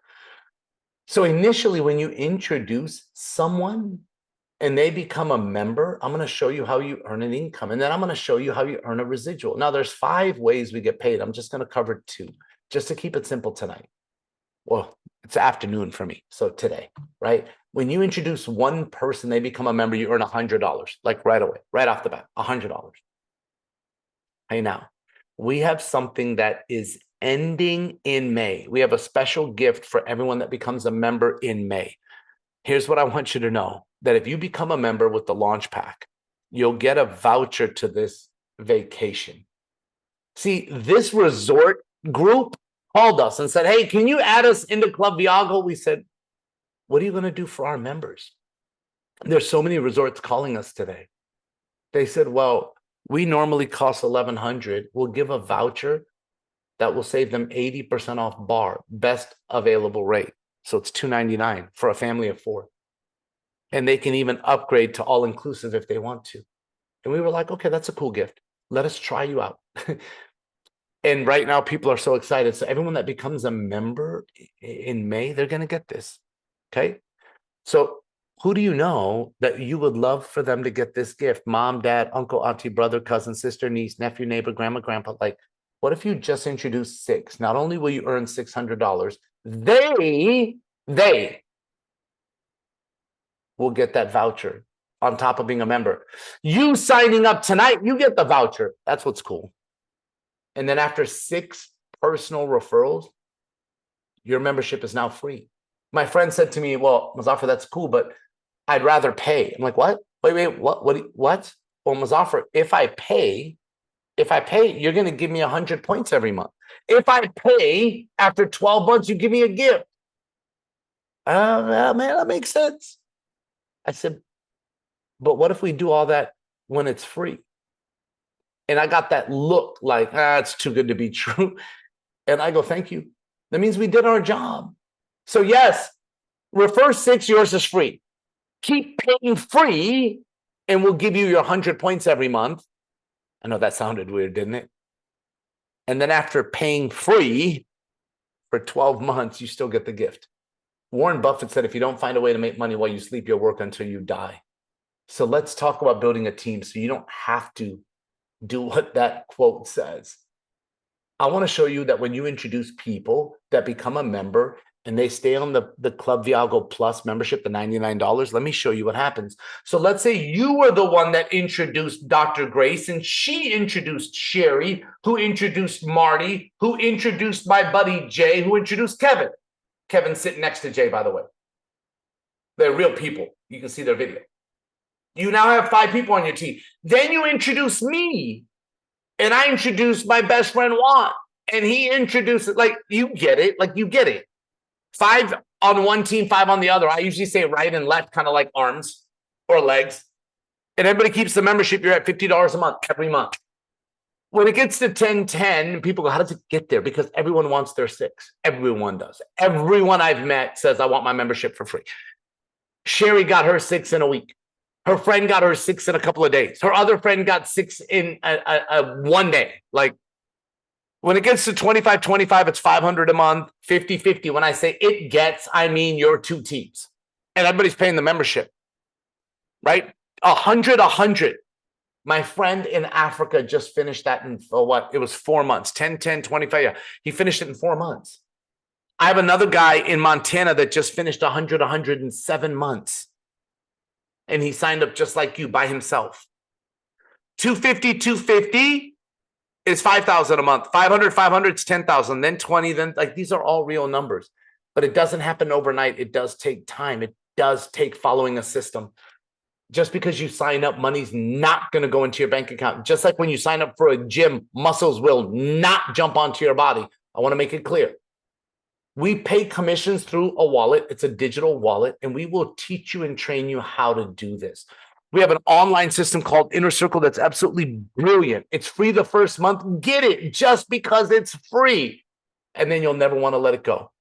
So initially, when you introduce someone and they become a member, I'm going to show you how you earn an income. And then I'm going to show you how you earn a residual. Now, there's 5 ways we get paid. I'm just going to cover 2, just to keep it simple tonight. Well, it's afternoon for me. So today, right? When you introduce one person, they become a member, you earn $100, like right away, right off the bat, $100. Hey, now, we have something that is ending in May. We have a special gift for everyone that becomes a member in May. Here's what I want you to know, that if you become a member with the launch pack, you'll get a voucher to this vacation. See, this resort group called us and said, hey, can you add us into Club Viago? We said, what are you going to do for our members? There's so many resorts calling us today. They said, well, we normally cost $1,100. We'll give a voucher that will save them 80% off bar, best available rate. So it's $299 for a family of 4. And they can even upgrade to all-inclusive if they want to. And we were like, okay, that's a cool gift. Let us try you out. And right now, people are so excited. So everyone that becomes a member in May, they're going to get this. Okay? So who do you know that you would love for them to get this gift? Mom, dad, uncle, auntie, brother, cousin, sister, niece, nephew, neighbor, grandma, grandpa. Like, what if you just introduce 6? Not only will you earn $600, they will get that voucher on top of being a member. You signing up tonight, you get the voucher. That's what's cool. And then after 6 personal referrals, your membership is now free. My friend said to me, well, Muzaffar, that's cool, but I'd rather pay. I'm like, what? Wait, what? Well, Muzaffar, if I pay, you're going to give me 100 points every month. If I pay after 12 months, you give me a gift. Man, that makes sense. I said, but what if we do all that when it's free? And I got that look like, it's too good to be true. And I go, thank you. That means we did our job. So yes, refer 6, yours is free. Keep paying free and we'll give you your 100 points every month. I know that sounded weird, didn't it? And then after paying free for 12 months, you still get the gift. Warren Buffett said, if you don't find a way to make money while you sleep, you'll work until you die. So let's talk about building a team so you don't have to do what that quote says. I want to show you that when you introduce people that become a member and they stay on the Club Viago Plus membership, the $99, let me show you what happens. So let's say you were the one that introduced Dr. Grace and she introduced Sherry, who introduced Marty, who introduced my buddy Jay, who introduced Kevin. Kevin's sitting next to Jay, by the way. They're real people. You can see their video. You now have 5 people on your team. Then you introduce me. And I introduced my best friend Juan. And he introduced it. Like, you get it. Like, you get it. 5 on one team, 5 on the other. I usually say right and left, kind of like arms or legs. And everybody keeps the membership. You're at $50 a month, every month. When it gets to 10, people go, how does it get there? Because everyone wants their 6. Everyone does. Everyone I've met says, I want my membership for free. Sherry got her 6 in a week. Her friend got her 6 in a couple of days. Her other friend got 6 in one day. Like, when it gets to 25, it's $500 a month, 50. When I say it gets, I mean your 2 teams. And everybody's paying the membership, right? 100. My friend in Africa just finished that in, what? It was 4 months, 10, 25. Yeah. He finished it in 4 months. I have another guy in Montana that just finished 107 months. And he signed up just like you by himself. 250 is 5,000 a month. 500 is 10,000, then 20, then like these are all real numbers. But it doesn't happen overnight. It does take time. It does take following a system. Just because you sign up, money's not going to go into your bank account. Just like when you sign up for a gym, muscles will not jump onto your body. I want to make it clear. We pay commissions through a wallet. It's a digital wallet, and we will teach you and train you how to do this. We have an online system called Inner Circle that's absolutely brilliant. It's free the first month. Get it just because it's free, and then you'll never want to let it go.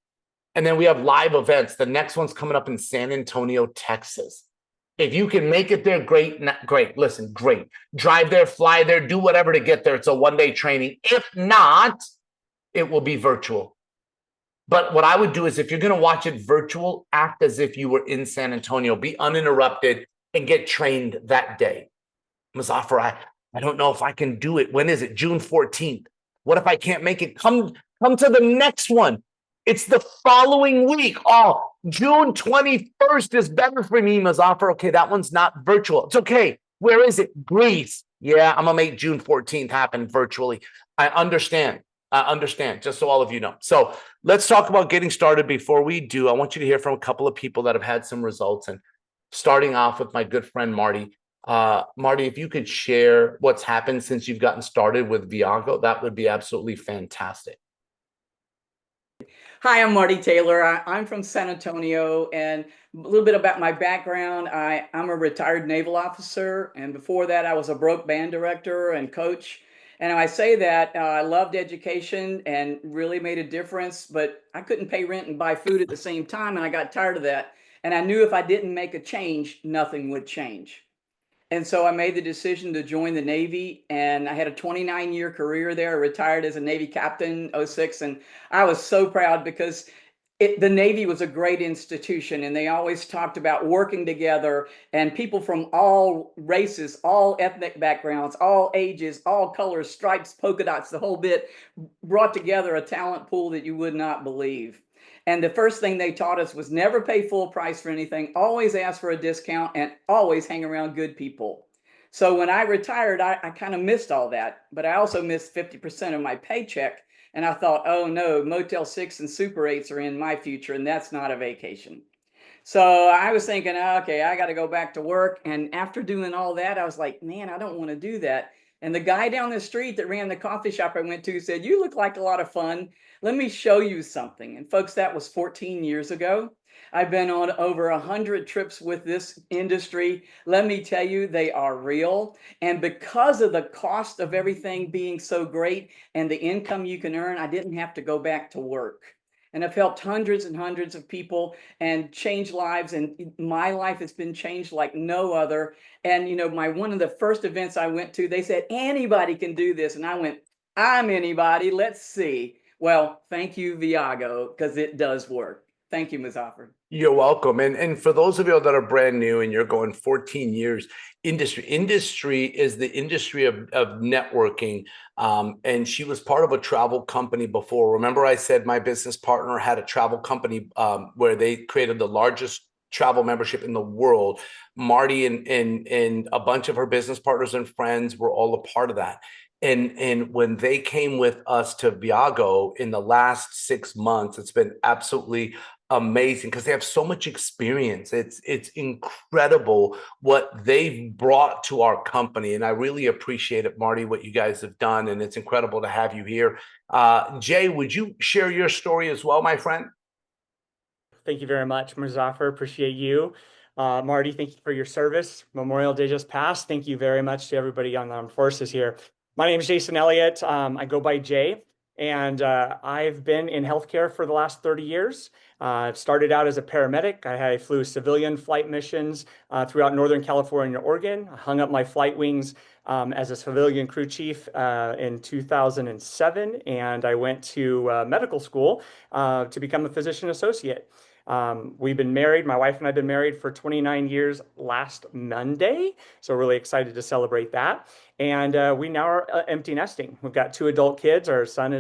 And then we have live events. The next one's coming up in San Antonio, Texas. If you can make it there, great. Great. Listen, great. Drive there, fly there, do whatever to get there. It's a one-day training. If not, it will be virtual. But what I would do is if you're going to watch it virtual, act as if you were in San Antonio, be uninterrupted and get trained that day. Muzaffar, I don't know if I can do it. When is it? June 14th. What if I can't make it? Come to the next one. It's the following week. Oh, June 21st is better for me, Muzaffar. Okay, that one's not virtual. It's okay. Where is it? Greece. Yeah, I'm going to make June 14th happen virtually. I understand, just so all of you know. So let's talk about getting started. Before we do, I want you to hear from a couple of people that have had some results. And starting off with my good friend, Marty. Marty, if you could share what's happened since you've gotten started with Viago, that would be absolutely fantastic. Hi, I'm Marty Taylor. I'm from San Antonio, and a little bit about my background. I'm a retired naval officer, and before that, I was a broke band director and coach. And I say that I loved education and really made a difference, but I couldn't pay rent and buy food at the same time, and I got tired of that. And I knew if I didn't make a change, nothing would change. And so I made the decision to join the Navy, and I had a 29-year career there. I retired as a Navy captain, 06, and I was so proud because The Navy was a great institution, and they always talked about working together, and people from all races, all ethnic backgrounds, all ages, all colors, stripes, polka dots, the whole bit, brought together a talent pool that you would not believe. And the first thing they taught us was never pay full price for anything, always ask for a discount, and always hang around good people. So when I retired, I kind of missed all that, but I also missed 50% of my paycheck. And I thought, oh no, Motel 6 and Super 8s are in my future, and that's not a vacation. So I was thinking, okay, I got to go back to work. And after doing all that, I was like, man, I don't want to do that. And the guy down the street that ran the coffee shop I went to said, you look like a lot of fun. Let me show you something. And folks, that was 14 years ago. I've been on over 100 trips with this industry. Let me tell you, they are real. And because of the cost of everything being so great and the income you can earn, I didn't have to go back to work. And I've helped hundreds and hundreds of people and changed lives. And my life has been changed like no other. And, you know, one of the first events I went to, they said, anybody can do this. And I went, I'm anybody. Let's see. Well, thank you, Viago, because it does work. Thank you, Muzaffar. You're welcome. And for those of you that are brand new and you're going 14 years, industry is the industry of networking. And she was part of a travel company before. Remember, I said my business partner had a travel company where they created the largest travel membership in the world. Marty and a bunch of her business partners and friends were all a part of that. And when they came with us to Viago in the last 6 months, it's been absolutely amazing because they have so much experience. It's incredible what they've brought to our company. And I really appreciate it, Marty, what you guys have done. And it's incredible to have you here. Jay, would you share your story as well, my friend? Thank you very much, Muzaffar. Appreciate you. Marty, thank you for your service. Memorial Day just passed. Thank you very much to everybody on the armed forces here. My name is Jason Elliott. I go by Jay, and I've been in healthcare for the last 30 years. I've started out as a paramedic. I flew civilian flight missions throughout Northern California and Oregon. I hung up my flight wings as a civilian crew chief in 2007, and I went to medical school to become a physician associate. We've been married. My wife and I have been married for 29 years last Monday. So really excited to celebrate that. And we now are empty nesting. We've got 2 adult kids. Our son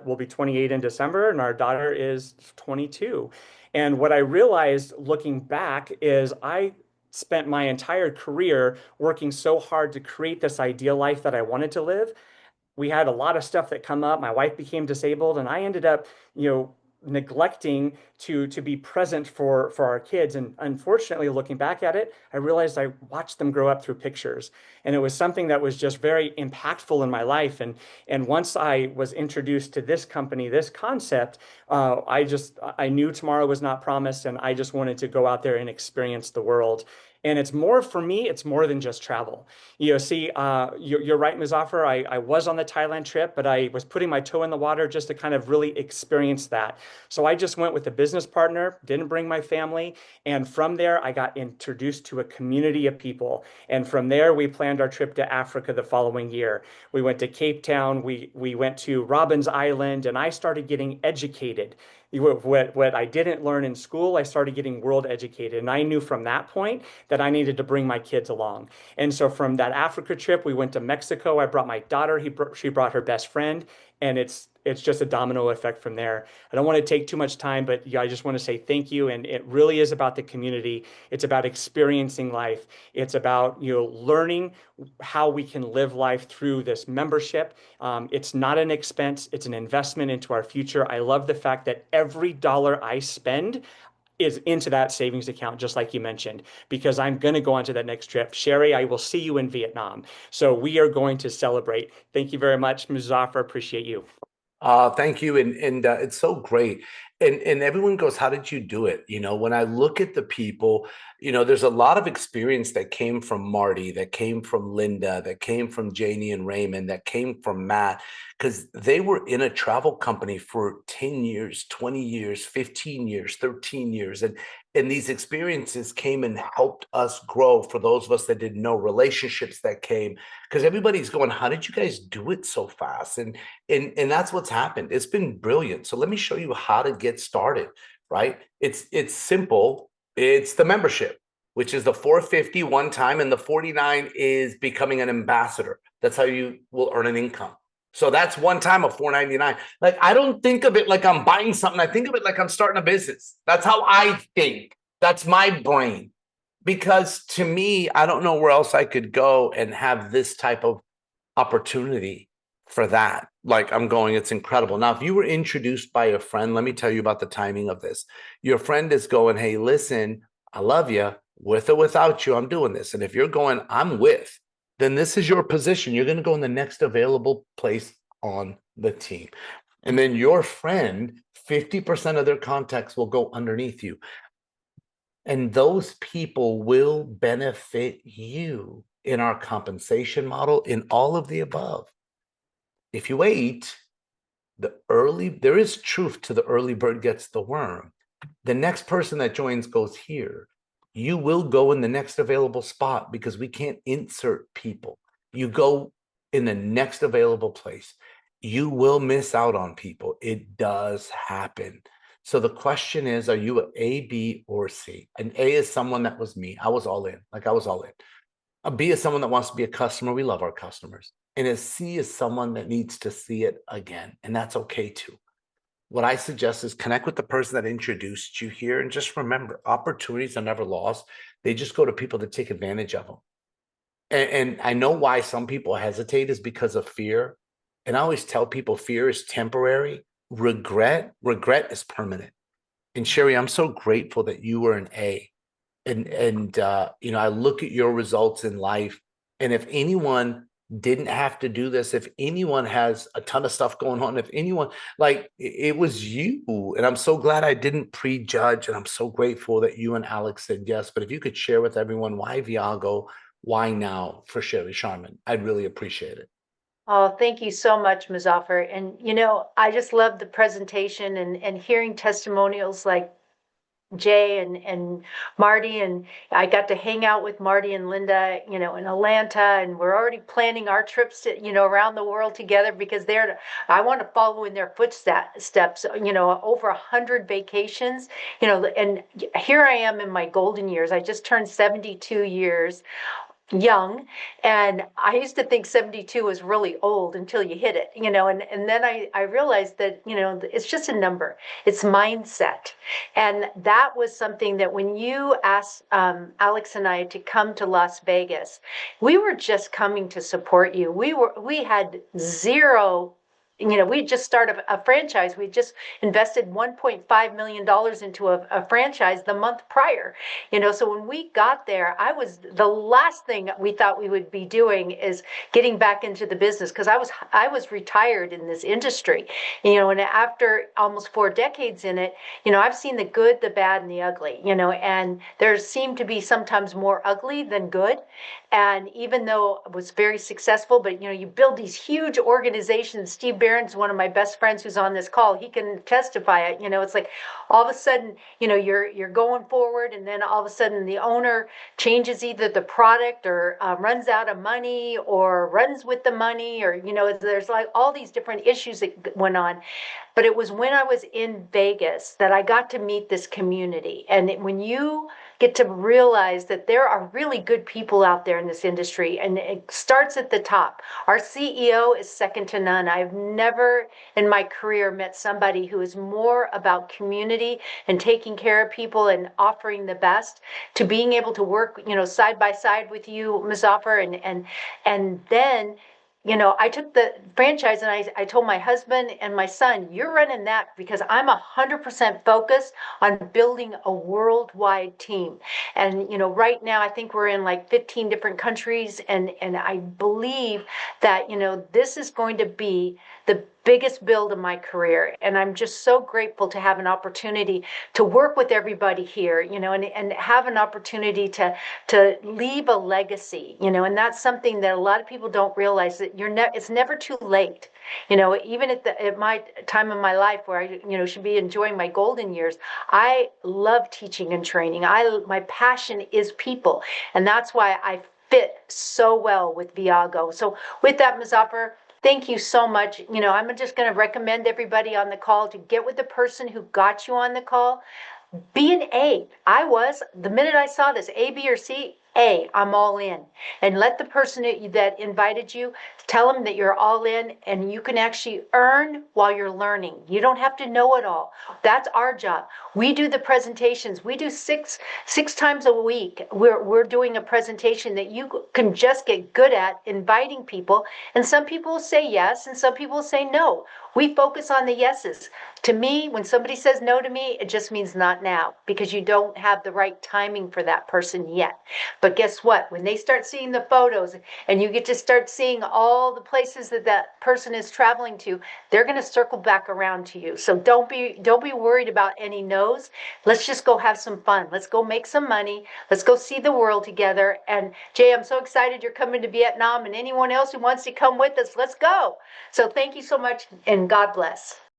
will be 28 in December, and our daughter is 22. And what I realized looking back is I spent my entire career working so hard to create this ideal life that I wanted to live. We had a lot of stuff that come up. My wife became disabled, and I ended up, neglecting to be present for our kids. And unfortunately, looking back at it, I realized I watched them grow up through pictures, and it was something that was just very impactful in my life. And once I was introduced to this company, this concept, I knew tomorrow was not promised, and I just wanted to go out there and experience the world. And it's more for me, it's more than just travel. You're right, Muzaffar. I was on the Thailand trip, but I was putting my toe in the water just to kind of really experience that. So I just went with a business partner, didn't bring my family. And from there, I got introduced to a community of people. And from there, we planned our trip to Africa the following year. We went to Cape Town, we went to Robins Island, and I started getting educated. What I didn't learn in school, I started getting world educated. And I knew from that point that I needed to bring my kids along. And so from that Africa trip, we went to Mexico. I brought my daughter, she brought her best friend, and it's just a domino effect from there. I don't want to take too much time, but yeah, I just want to say thank you. And it really is about the community. It's about experiencing life. It's about learning how we can live life through this membership. It's not an expense. It's an investment into our future. I love the fact that every dollar I spend is into that savings account, just like you mentioned, because I'm going to go on to that next trip. Sherry, I will see you in Vietnam. So we are going to celebrate. Thank you very much, Muzaffar. Appreciate you. Thank you. And it's so great. And everyone goes, how did you do it? When I look at the people, there's a lot of experience that came from Marty, that came from Linda, that came from Janie and Raymond, that came from Matt, because they were in a travel company for 10 years, 20 years, 15 years, 13 years. And these experiences came and helped us grow. For those of us that didn't know, relationships that came, because everybody's going, how did you guys do it so fast? And that's what's happened. It's been brilliant. So let me show you how to get started. right? It's simple. It's the membership, which is the 450 one time, and the 49 is becoming an ambassador. That's how you will earn an income. So that's one time of 499. Like, I don't think of it like I'm buying something. I think of it like I'm starting a business. That's how I think. That's my brain. Because to me, I don't know where else I could go and have this type of opportunity for that. Like, I'm going, it's incredible. Now, if you were introduced by a friend, let me tell you about the timing of this. Your friend is going, hey, listen, I love you. With or without you, I'm doing this. And if you're going, I'm with, then this is your position. You're going to go in the next available place on the team. And then your friend, 50% of their contacts will go underneath you. And those people will benefit you in our compensation model, in all of the above. If you wait, there is truth to the early bird gets the worm. The next person that joins goes here. You will go in the next available spot because we can't insert people. You go in the next available place. You will miss out on people. It does happen. So the question is, are you an A, B, or C? An A is someone that was me. I was all in. Like, I was all in. A B is someone that wants to be a customer. We love our customers. And a C is someone that needs to see it again. And that's okay too. What I suggest is connect with the person that introduced you here. And just remember, opportunities are never lost. They just go to people that take advantage of them. And I know why some people hesitate is because of fear. And I always tell people fear is temporary. Regret is permanent. And Sherry, I'm so grateful that you were an A. And you know, I look at your results in life, and if anyone didn't have to do this, if anyone has a ton of stuff going on, if anyone, like, it was you. And I'm so glad I didn't prejudge, and I'm so grateful that you and Alex said yes. But if you could share with everyone why Viago, why now for Sherry Sharman, I'd really appreciate it. Oh, thank you so much, Muzaffar. And I just love the presentation and hearing testimonials like Jay and Marty, and I got to hang out with Marty and Linda, in Atlanta, and we're already planning our trips to, around the world together because I want to follow in their footsteps, over 100 vacations, and here I am in my golden years. I just turned 72 years young, and I used to think 72 was really old until you hit it, and then I realized that, it's just a number. It's mindset. And that was something that when you asked Alex and I to come to Las Vegas, we were just coming to support you. We had zero. We just started a franchise. We just invested $1.5 million into a franchise the month prior. So when we got there, the last thing we thought we would be doing is getting back into the business, because I was retired in this industry, and after almost 4 decades in it, I've seen the good, the bad, and the ugly, and there seemed to be sometimes more ugly than good. And even though it was very successful, but you build these huge organizations. Steve Barron's one of my best friends who's on this call. He can testify it. It's like all of a sudden, you're going forward, and then all of a sudden the owner changes either the product or runs out of money or runs with the money, or there's like all these different issues that went on. But it was when I was in Vegas that I got to meet this community. And when you get to realize that there are really good people out there in this industry, and it starts at the top. Our CEO is second to none. I've never in my career met somebody who is more about community and taking care of people and offering the best, to being able to work, side by side with you, Muzaffar, and then I took the franchise, and I told my husband and my son, you're running that, because I'm 100% focused on building a worldwide team. And, right now I think we're in like 15 different countries. And I believe that, this is going to be the biggest build of my career. And I'm just so grateful to have an opportunity to work with everybody here, and have an opportunity to leave a legacy, and that's something that a lot of people don't realize, that it's never too late. Even at my time in my life where I, should be enjoying my golden years, I love teaching and training. My passion is people. And that's why I fit so well with Viago. So with that, Muzaffar, Thank you so much. You know, I'm just going to recommend everybody on the call to get with the person who got you on the call. Be an A. I was, the minute I saw this, A, B, or C, A, I'm all in. And let the person that invited you tell them that you're all in, and you can actually earn while you're learning. You don't have to know it all. That's our job. We do the presentations. We do six times a week. We're doing a presentation that you can just get good at inviting people. And some people will say yes, and some people will say no. We focus on the yeses. To me, when somebody says no to me, it just means not now, because you don't have the right timing for that person yet. But guess what? When they start seeing the photos and you get to start seeing all the places that that person is traveling to, they're going to circle back around to you. So don't be worried about any no's. Let's just go have some fun. Let's go make some money. Let's go see the world together. And Jay, I'm so excited you're coming to Vietnam, and anyone else who wants to come with us, let's go. So thank you so much, and God bless.